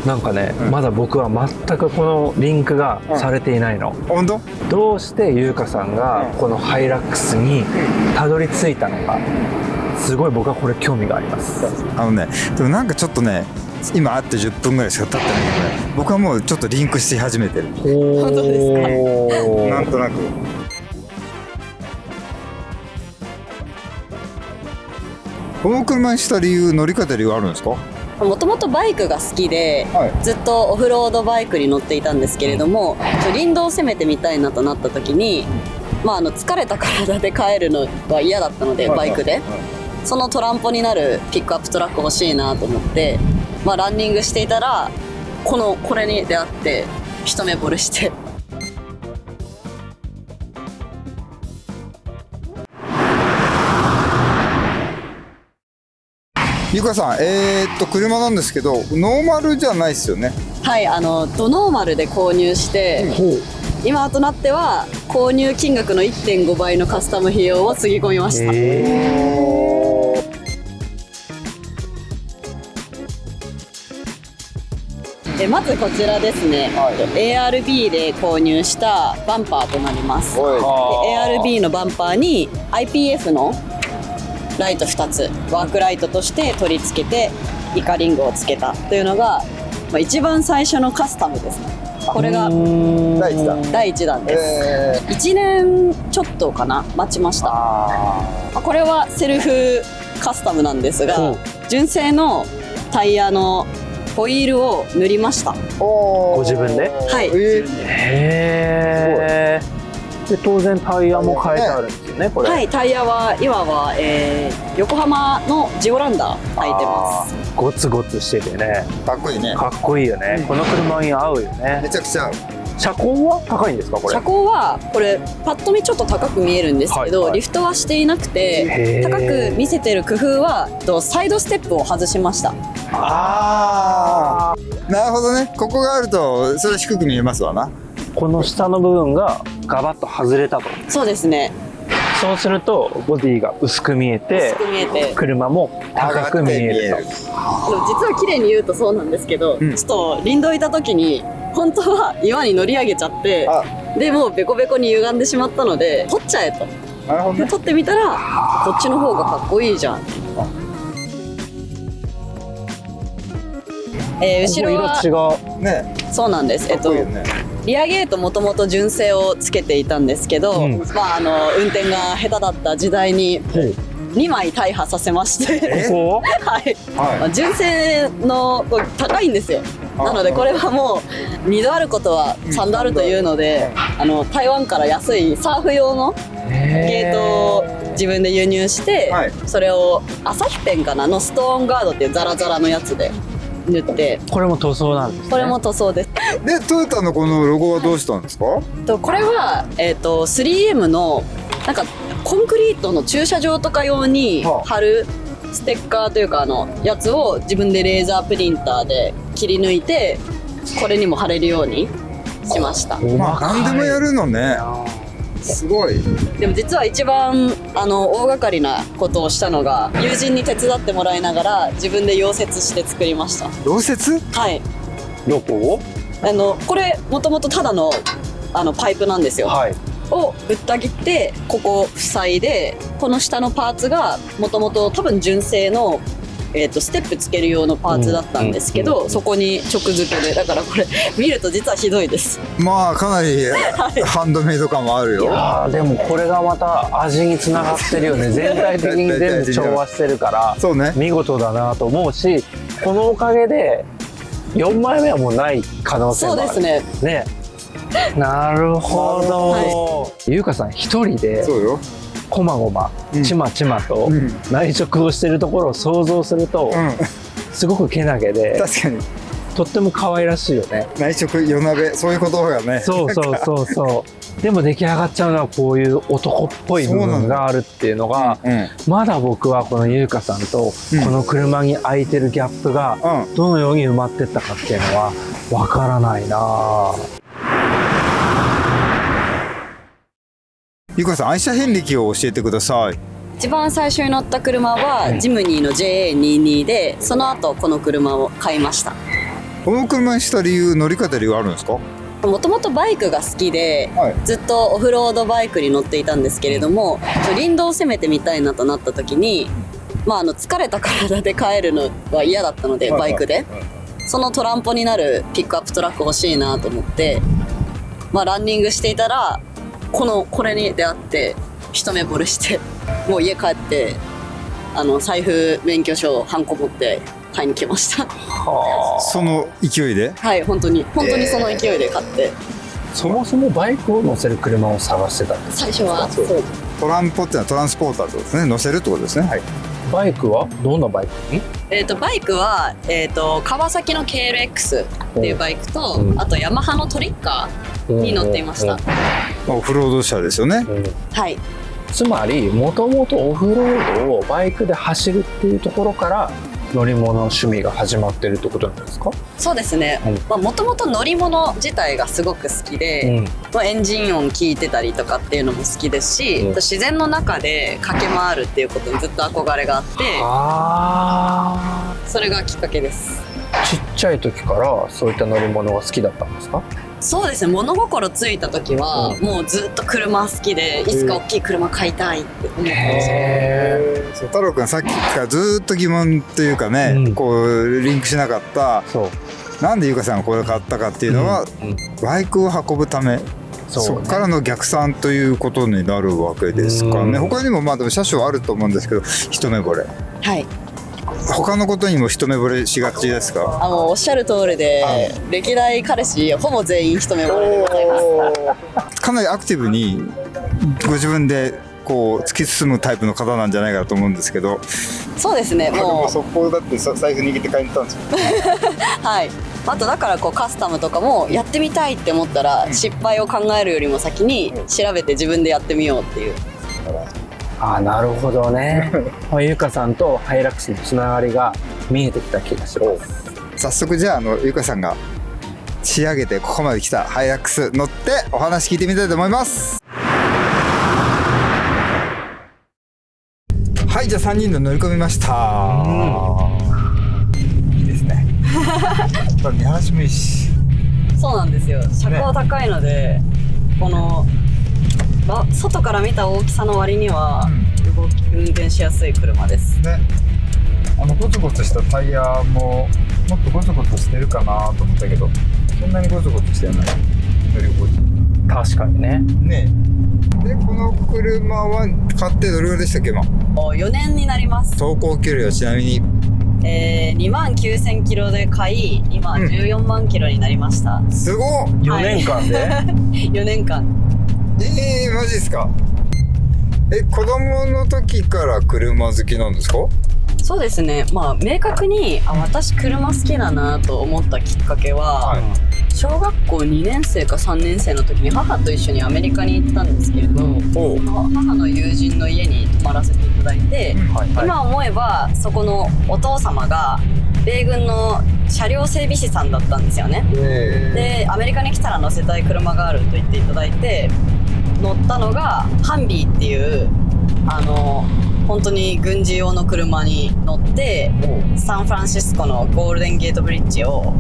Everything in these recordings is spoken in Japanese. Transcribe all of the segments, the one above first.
なんかね、まだ僕は全くこのリンクがされていないの。本当？どうして優香さんがこのハイラックスにたどり着いたのか、すごい僕はこれ興味があります。でもなんかちょっとね、今会って10分ぐらいしか経ってないけどね、僕はもうちょっとリンクし始めてる。本当ですか？なんとなく。この車にした理由、乗り方理由あるんですか？もともとバイクが好きで、ずっとオフロードバイクに乗っていたんですけれども、林道を攻めてみたいなとなった時に、疲れた体で帰るのは嫌だったので、バイクでそのトランポになるピックアップトラック欲しいなと思って、ランニングしていたらこれに出会って一目惚れして。ゆかさん、車なんですけど、ノーマルじゃないですよね。はい、ドノーマルで購入して、今となっては購入金額の 1.5 倍のカスタム費用をつぎ込みました。まずこちらですね、ARB で購入したバンパーとなります。で ARB のバンパーに IPF のライト2つワークライトとして取り付けてイカリングをつけたというのが、一番最初のカスタムですね。これが第1弾です。1年ちょっとかな待ちました。これはセルフカスタムなんですが、純正のタイヤのホイールを塗りました。ご自分で？はい。へー。で当然タイヤも変えてあるんですよね、これ。はい、タイヤは今は、横浜のジオランダ履いてます。ゴツゴツしててね、かっこいいね。かっこいいよね。この車に合うよね。めちゃくちゃ合う。車高は高いんですか、これ？車高はこれパッと見ちょっと高く見えるんですけど、リフトはしていなくて、高く見せてる工夫はサイドステップを外しました。なるほどね。ここがあるとそれ低く見えますわな。この下の部分がガバッと外れたと。そうですね。そうするとボディが薄く見えて、車も高く見えると。実は綺麗に言うとそうなんですけど、ちょっと林道いた時に本当は岩に乗り上げちゃって、でもうベコベコに歪んでしまったので取っちゃえと。なるほどね。で取ってみたらこっちの方がかっこいいじゃん。後ろは色違うね。そうなんです。リアゲートもともと純正をつけていたんですけど、運転が下手だった時代に2枚大破させまして、はい、純正の高いんですよ。なのでこれはもう2度あることは3度あるというので、台湾から安いサーフ用のゲートを自分で輸入して、それを朝日ペンかなのストーンガードっていうザラザラのやつで塗って。これも塗装なんですね。これも塗装です。でトヨタのこのロゴはどうしたんですか？これは、3M のなんかコンクリートの駐車場とか用に貼るステッカーというかやつを自分でレーザープリンターで切り抜いて、これにも貼れるようにしました。何でもやるのね。すごい。でも実は一番大掛かりなことをしたのが、友人に手伝ってもらいながら自分で溶接して作りました。溶接？はい。どこを？これもともとただのパイプなんですよ。をぶった切ってここ塞いで、この下のパーツがもともと多分純正のステップつける用のパーツだったんですけど、そこに直付けで、だからこれ見ると実はひどいです。かなりハンドメイド感もあるよ。いやでもこれがまた味につながってるよね。全体的に全部調和してるからそうね、見事だなと思うし、このおかげで4枚目はもうない可能性もある。そうですね。なるほど。優香さん一人でこまごまちまちまと内職をしてるところを想像すると、すごくけなげで、確かにとっても可愛らしいよね。内職夜鍋、そういう言葉がね。そうでも出来上がっちゃうのはこういう男っぽい部分があるっていうのが、まだ僕はこの優香さんとこの車に空いてるギャップがどのように埋まってったかっていうのはわからないな。ゆかさん、愛車遍歴を教えてください。一番最初に乗った車はジムニーの JA22 で、その後この車を買いました。この車にした理由、乗り方理由あるんですか？もともとバイクが好きで、はい、ずっとオフロードバイクに乗っていたんですけれども、林道を攻めてみたいなとなった時に、疲れた体で帰るのは嫌だったので、バイクで、そのトランポになるピックアップトラック欲しいなと思って、ランニングしていたらこれに出会って一目惚れして、もう家帰って財布、免許証、ハンコ持って買いに来ました。その勢いで？はい、本当にその勢いで買って。そもそもバイクを乗せる車を探してたんです。最初はそう。トランポっていうのはトランスポーターってことですね。乗せるってことですね。はい。バイクはどんなバイクに？バイクは、川崎の KLX っていうバイクと、あとヤマハのトリッカーに乗っていました。オフロード車ですよね。はい。つまりもともとオフロードをバイクで走るっていうところから乗り物趣味が始まってるってことなんですか？そうですね。もともと乗り物自体がすごく好きで、エンジン音聞いてたりとかっていうのも好きですし、自然の中で駆け回るっていうことにずっと憧れがあって、それがきっかけです。ちっちゃい時からそういった乗り物が好きだったんですか？そうですね。物心ついた時は、もうずっと車好きで、いつか大きい車買いたいって思ってました。太郎くんさっきからずっと疑問というかね、こうリンクしなかった。なんでゆかさんがこれを買ったかっていうのは、バイクを運ぶため。そこからの逆算ということになるわけですかね。他にもでも車種はあると思うんですけど、一目惚れ。はい。他のことにも一目惚れしがちですか？もうおっしゃる通りで、歴代彼氏ほぼ全員一目惚れでございます。かなりアクティブにご自分でこう突き進むタイプの方なんじゃないかと思うんですけど。そうですね。もうそこだって財布握って買いに行ったんですよ。はい。あとだからカスタムとかもやってみたいって思ったら、失敗を考えるよりも先に調べて自分でやってみようっていう。なるほどね。ゆかさんとハイラックスのつながりが見えてきた気がします。早速じゃあゆかさんが仕上げてここまで来たハイラックス乗ってお話聞いてみたいと思います。はい、じゃあ3人で乗り込みました。いいですね。見晴らしもいいし。そうなんですよ。車高高いので、この外から見た大きさの割には、運転しやすい車ですね。ゴツゴツしたタイヤももっとゴツゴツしてるかなと思ったけど、そんなにゴツゴツしてない。確かにね。でこの車は買ってどれぐらいでしたっけ？今4年になります。走行距離はちなみに29,000キロで買い、今14万キロになりました。すごっ。4年間で4年間。マジですか？子供の時から車好きなんですか？そうですね。明確に私車好きだなと思ったきっかけは、小学校2年生か3年生の時に母と一緒にアメリカに行ったんですけれど、母の友人の家に泊まらせていただいて、今思えばそこのお父様が米軍の車両整備士さんだったんですよね。でアメリカに来たら乗せたい車があると言っていただいて、乗ったのがハンビーっていう本当に軍事用の車に乗ってサンフランシスコのゴールデンゲートブリッジを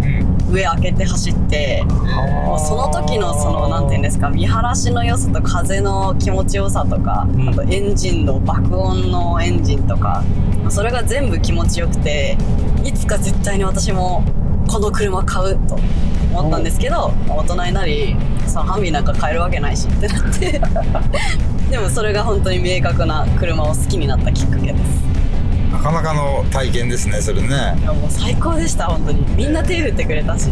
上開けて走って、もうその時のなんていうんですか、見晴らしの良さと風の気持ちよさとか、あとエンジンの爆音のエンジンとか、それが全部気持ちよくて、いつか絶対に私もこの車買うと思ったんですけど、大人になりそのハンビーなんか買えるわけないしってなってでもそれが本当に明確な車を好きになったきっかけです。なかなかの体験ですね、それね。いやもう最高でした、本当に。みんな手振ってくれたし。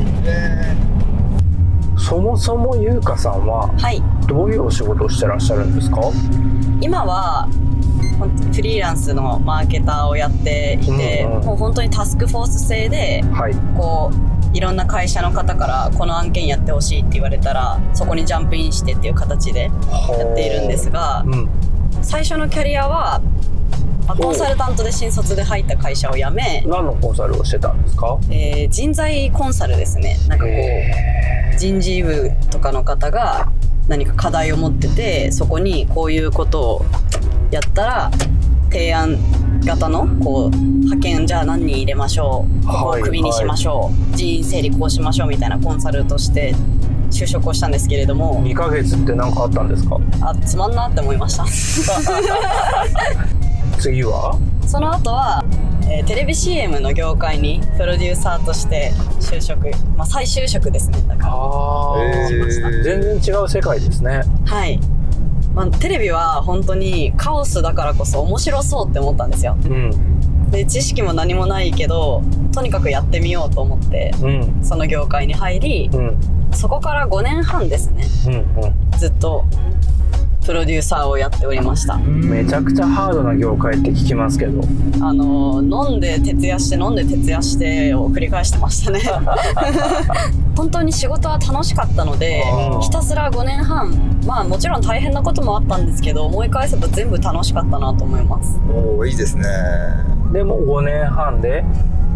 そもそもゆうかさんはどういうお仕事をしてらっしゃるんですか？今はフリーランスのマーケターをやっていて、もう本当にタスクフォース制で、いろんな会社の方からこの案件やってほしいって言われたらそこにジャンプインしてっていう形でやっているんですが、最初のキャリアはコンサルタントで新卒で入った会社を辞め。何のコンサルをしてたんですか？人材コンサルですね。なんか人事部とかの方が何か課題を持ってて、そこにこういうことをやったら提案型のこう派遣、じゃあ何人入れましょう、ここをクビにしましょう、人員整理こうしましょうみたいなコンサルとして就職をしたんですけれども、2ヶ月って何かあったんですか？つまんなって思いました次はその後は、テレビ CM の業界にプロデューサーとして就職、再就職ですね。だから全然違う世界ですね。はい、テレビは本当にカオスだからこそ面白そうって思ったんですよ、で知識も何もないけどとにかくやってみようと思って、その業界に入り、そこから5年半ですね、ずっとプロデューサーをやっておりました。めちゃくちゃハードな業界って聞きますけど、飲んで徹夜してを繰り返してましたね本当に仕事は楽しかったので、ひたすら5年半、もちろん大変なこともあったんですけど、思い返せば全部楽しかったなと思います。いいですね。でも5年半で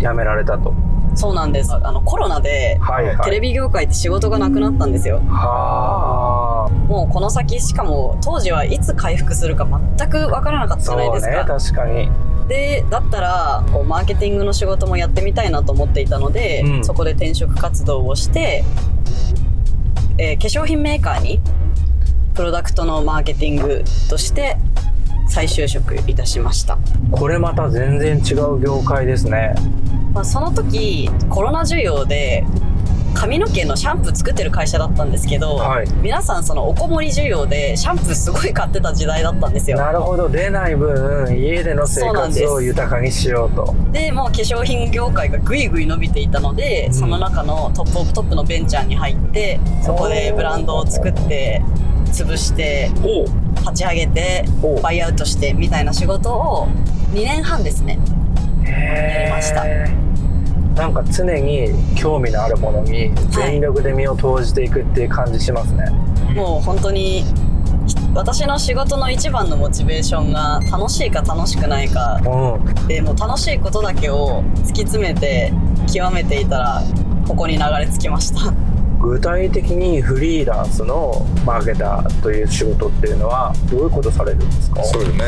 辞められたと。そうなんです。コロナで、テレビ業界って仕事がなくなったんですよ。もうこの先、しかも当時はいつ回復するか全く分からなかったじゃないですか。そうね、確かに。でだったらこうマーケティングの仕事もやってみたいなと思っていたので、そこで転職活動をして、化粧品メーカーにプロダクトのマーケティングとして再就職いたしました。これまた全然違う業界ですね。その時コロナ需要で髪の毛のシャンプー作ってる会社だったんですけど、皆さんそのおこもり需要でシャンプーすごい買ってた時代だったんですよ。なるほど、出ない分家での生活を豊かにしようと。でもう化粧品業界がぐいぐい伸びていたので、その中のトップオブトップのベンチャーに入って、そこでブランドを作って潰して立ち上げてバイアウトしてみたいな仕事を2年半ですねやりました。なんか常に興味のあるものに全力で身を投じていくっていう感じしますね。もう本当に私の仕事の一番のモチベーションが楽しいか楽しくないか、でもう楽しいことだけを突き詰めて極めていたらここに流れ着きました具体的にフリーランスのマーケターという仕事っていうのはどういうことされるんですか？そうですね。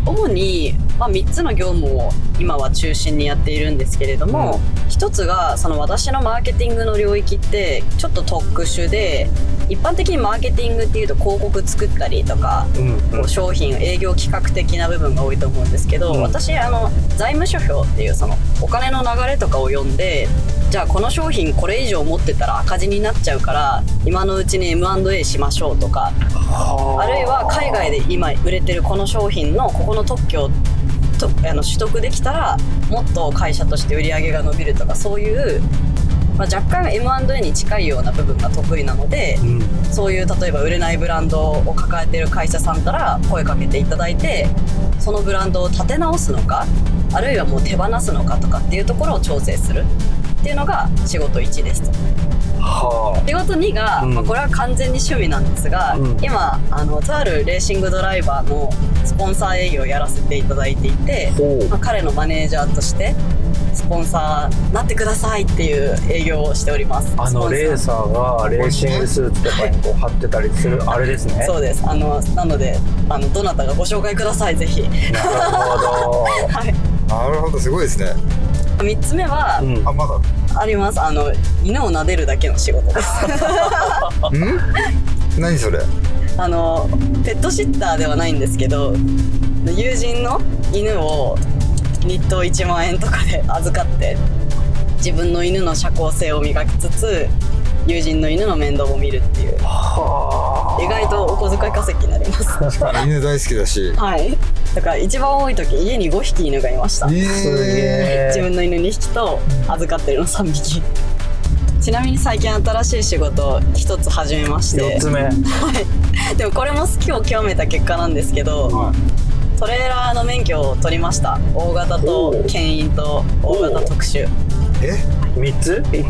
主に、3つの業務を今は中心にやっているんですけれども、一つがその私のマーケティングの領域ってちょっと特殊で、一般的にマーケティングっていうと広告作ったりとか、こう商品営業企画的な部分が多いと思うんですけど、私財務諸表っていうそのお金の流れとかを読んで、じゃあこの商品これ以上持ってたら赤字になっちゃうから今のうちに M&A しましょうとか、あるいは海外で今売れてるこの商品のここの特許を取得できたらもっと会社として売り上げが伸びるとか、そういう、若干 M&A に近いような部分が得意なので、そういう例えば売れないブランドを抱えてる会社さんから声かけていただいて、そのブランドを立て直すのか、あるいはもう手放すのかとかっていうところを調整するっていうのが仕事1ですと。仕事2が、これは完全に趣味なんですが、今とあるレーシングドライバーのスポンサー営業をやらせていただいていて、彼のマネージャーとしてスポンサーなってくださいっていう営業をしております。レーサーがレーシングスーツとかにこう貼ってたりするあれですね。そうです。なのでどなたかご紹介ください、ぜひ。なるほどはい、なるほど、すごいですね。3つ目は、まだあります。犬を撫でるだけの仕事です何それ？ペットシッターではないんですけど、友人の犬を日当1万円とかで預かって自分の犬の社交性を磨きつつ友人の犬の面倒を見るっていう、意外とお小遣い稼ぎになります犬大好きだし、はい、だから一番多い時家に5匹犬がいました。すげえ。自分の犬2匹と預かってるの3匹。ちなみに最近新しい仕事を1つ始めまして、4つ目、でもこれも好きを極めた結果なんですけど、トレーラーの免許を取りました。大型と牽引と大型特殊。3つ一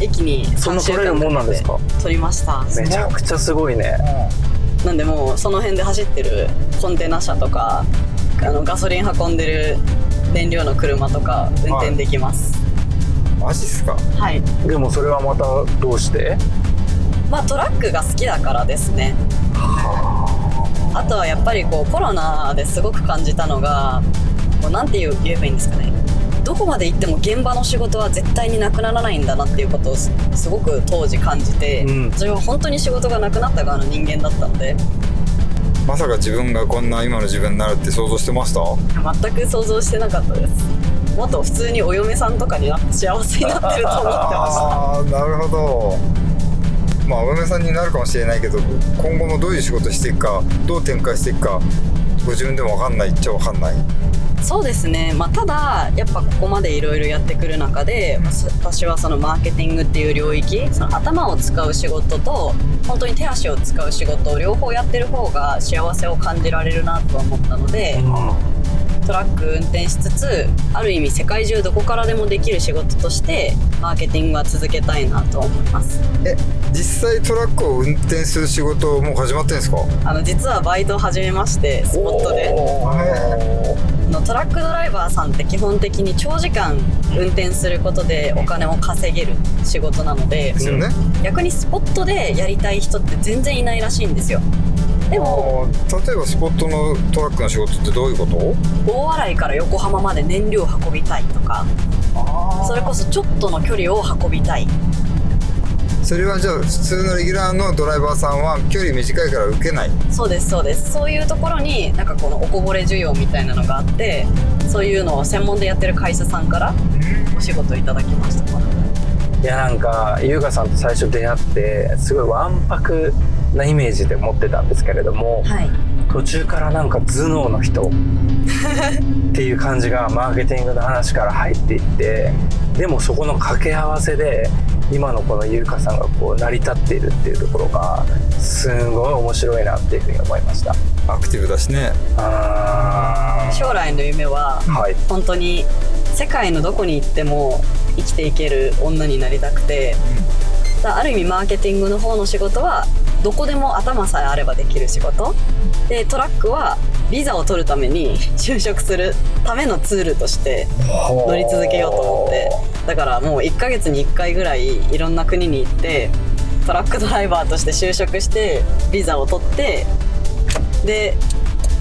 気に3週間かけて取りました。めちゃくちゃすごいね。なんでもうその辺で走ってるコンテナ車とかガソリン運んでる燃料の車とか運転できます。マジっすか？はい。でもそれはまたどうして？トラックが好きだからですね。あとはやっぱりコロナですごく感じたのが、こうなんて言えばいいんですかね、どこまで行っても現場の仕事は絶対になくならないんだなっていうことをすごく当時感じて、私は本当に仕事がなくなった側の人間だったので。まさか自分がこんな今の自分になるって想像してました？全く想像してなかったです。もっと普通にお嫁さんとかになって幸せになってると思ってました。ああ、なるほど。まあお嫁さんになるかもしれないけど、今後もどういう仕事していくか、どう展開していくか、ご自分でも分かんないっちゃ分かんない。そうですね、ただやっぱここまでいろいろやってくる中で、私はそのマーケティングっていう領域、その頭を使う仕事と本当に手足を使う仕事を両方やってる方が幸せを感じられるなとは思ったので、トラック運転しつつある意味世界中どこからでもできる仕事としてマーケティングは続けたいなと思います。実際トラックを運転する仕事もう始まってんですか？実はバイトを始めまして、スポットで。トラックドライバーさんって基本的に長時間運転することでお金を稼げる仕事なので、ですよね。逆にスポットでやりたい人って全然いないらしいんですよ。でも例えばスポットのトラックの仕事ってどういうこと？大洗から横浜まで燃料運びたいとか、それこそちょっとの距離を運びたい。それはじゃあ普通のレギュラーのドライバーさんは距離短いから受けない？そうですそうです。そういうところになんかこのおこぼれ需要みたいなのがあって、そういうのを専門でやってる会社さんからお仕事いただきました。いやなんか優香さんと最初出会ってすごいわんぱくなイメージで持ってたんですけれども、はい、途中からなんか頭脳の人っていう感じがマーケティングの話から入っていって、でもそこの掛け合わせで今のこの優香さんがこう成り立っているっていうところがすごい面白いなっていうふうに思いました。アクティブだしね。将来の夢は、本当に世界のどこに行っても生きていける女になりたくて、ある意味マーケティングの方の仕事はどこでも頭さえあればできる仕事で、トラックはビザを取るために就職するためのツールとして乗り続けようと思って、だからもう1ヶ月に1回ぐらいいろんな国に行ってトラックドライバーとして就職してビザを取って、で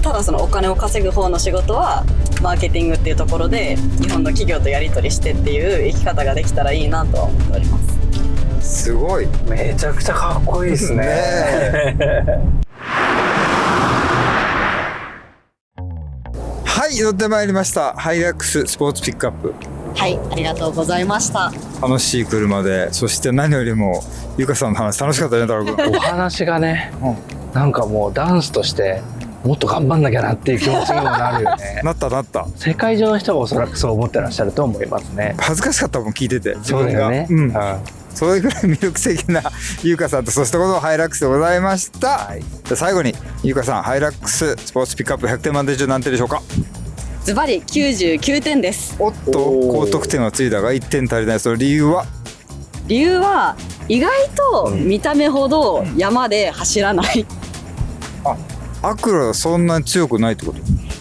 ただそのお金を稼ぐ方の仕事はマーケティングっていうところで日本の企業とやり取りしてっていう生き方ができたらいいなとは思っております。すごい、めちゃくちゃかっこいいですね。はい、乗ってまいりました。ハイラックススポーツピックアップ。はい、ありがとうございました。楽しい車で、そして何よりも優香さんの話楽しかったね、太郎君。お話がね、なんかもうダンスとしてもっと頑張んなきゃなっていう気持ちにもなるよね。なった。世界中の人がおそらくそう思ってらっしゃると思いますね。恥ずかしかったもん、聞いてて。そうだよね。それぐらい魅力的な優香さんと、そしてこのハイラックスでございました。じゃ最後に優香さん、ハイラックススポーツピックアップ100点満点中何点でしょうか？ズバリ99点です。おっと、高得点はついたが1点足りない。その理由は？理由は意外と見た目ほど山で走らない。アクロはそんなに強くないってこと？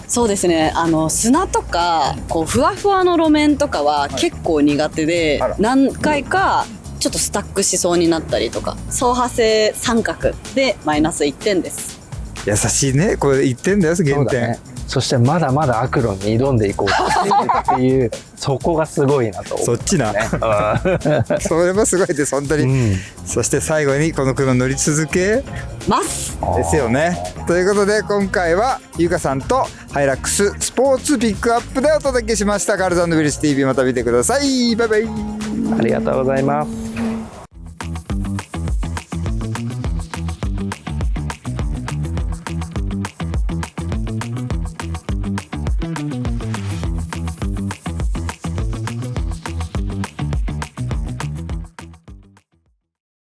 そうですね、砂とかこうふわふわの路面とかは結構苦手で、何回かちょっとスタックしそうになったりとか、走破性三角でマイナス1点です。優しいね、これ1点だよ、減点。そしてまだまだアクロンに挑んでいこうっていうそこがすごいなと思う、そっちな。それもすごいです本当に、そして最後にこの車乗り続けますですよね。ということで今回は優香さんとハイラックススポーツピックアップでお届けしました。カールズ&ウィルス TV また見てください。バイバイ。ありがとうございます。